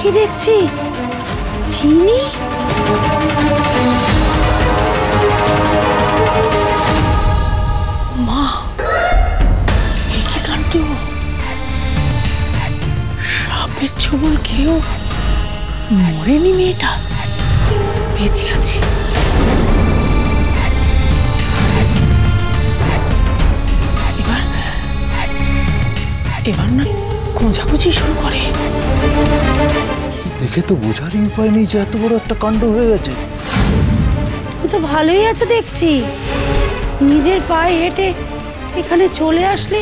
কি দেখছি? চিনি? মা, এ কি কাণ্ড! সাপের ছোবল খেয়েও মরেনি মেয়েটা, বেঁচে আছে। এবার না খোঁজাখুঁজি শুরু করে। দেখে তো বোঝারই উপায় নেই যে এত বড় একটা কাণ্ড হয়ে গেছে। তুমি তো ভালোই আছো দেখছি, নিজের পায়ে হেঁটে এখানে চলে আসলে,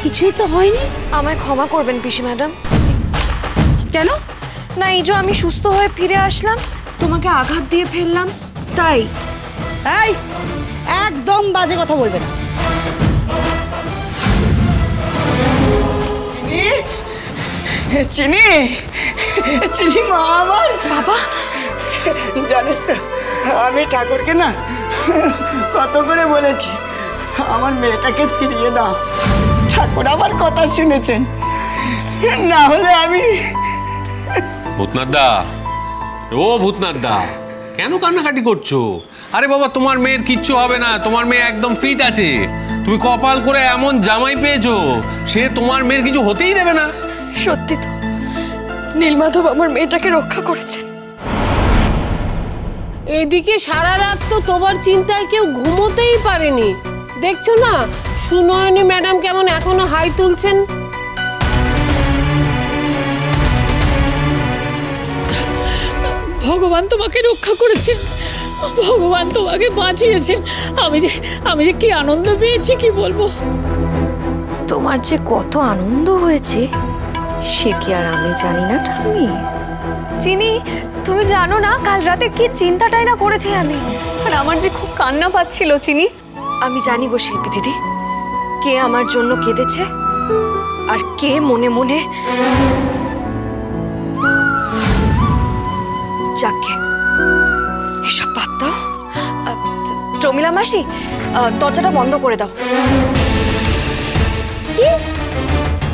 কিছুই তো হয়নি। আমায় ক্ষমা করবেন পিসি ম্যাডাম। কেন? না, এই যে আমি সুস্থ হয়ে ফিরে আসলাম, তোমাকে আঘাত দিয়ে ফেললাম, তাই। এই, একদম বাজে কথা বলবে না। চিনি, চিনি মা আমার। বাবা, জানিস তো আমি ঠাকুরকে না কত করে বলেছি আমার মেয়েটাকে ফিরিয়ে দাও। ঠাকুর আমার কথা শুনেছেন, না হলে আমি। ভূতনাথ দা, ও ভূতনাথ দা, কেন কান্নাকাটি করছো? আরে বাবা, তোমার মেয়ের কিচ্ছু হবে না, তোমার মেয়ে একদম ফিট আছে। তুমি কপাল করে এমন জামাই পেয়েছো, সে তোমার মেয়ের কিছু হতেই দেবে না। সত্যি তো, নীলমাধব আমার মেয়েটাকে রক্ষা করেছেন। এদিকে সারা রাত তো তোমার চিন্তায় কেউ ঘুমোতেই পারেনি। দেখছো না সুনয়নী ম্যাডাম কেমন এখনো হাই তুলছেন। ভগবান তোমাকে রক্ষা করেছেন, ভগবান তোমাকে বাঁচিয়েছেন। আমি যে কি আনন্দ পেয়েছি কি বলবো। তোমার যে কত আনন্দ হয়েছে সে কি আর আমি জানি না ঠাম্মি? চিনি, তুমি জানো না কাল রাতে কি চিন্তাটাই না করেছি আমি, আর আমার যে খুব কান্না পাচ্ছিল চিনি। আমি জানি গো শিল্পী দিদি, কে আমার জন্য কেঁদেছে আর কে মনে মনে। যাকে এসব বাদ দাও। প্রমিলা মাসি, দরজাটা বন্ধ করে দাও। কি?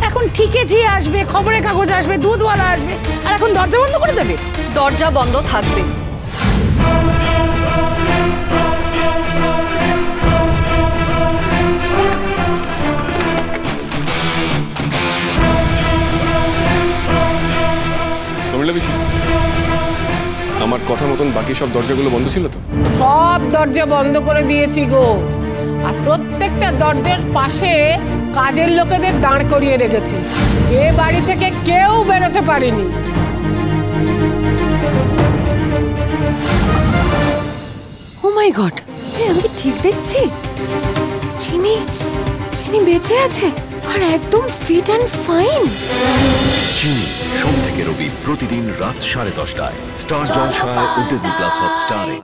এখন ঠিকই যে আসবে, খবরের কাগজ আসবে, দুধওয়ালা আসবে, আর এখন দরজা বন্ধ করে দেবে? দরজা বন্ধ থাকবে। আমার কথা মতন বাকি সব দরজাগুলো বন্ধ ছিল তো? সব দরজা বন্ধ করে দিয়েছি গো, আর প্রত্যেকটা দরজার পাশে কাজের লোকেদের দাঁড় করিয়ে রেখেছি। এ বাড়ি থেকে কেউ বেরোতে পারেনি। ও মাই গড, আমি কি ঠিক দেখছি? চিনি, চিনি বেঁচে আছে আর একদম ফিট অ্যান্ড ফাইন। চিনি সোম থেকে রবি প্রতিদিন রাত 10:30টায় স্টার জলসায় ও ডিজনি প্লাস হটস্টারে।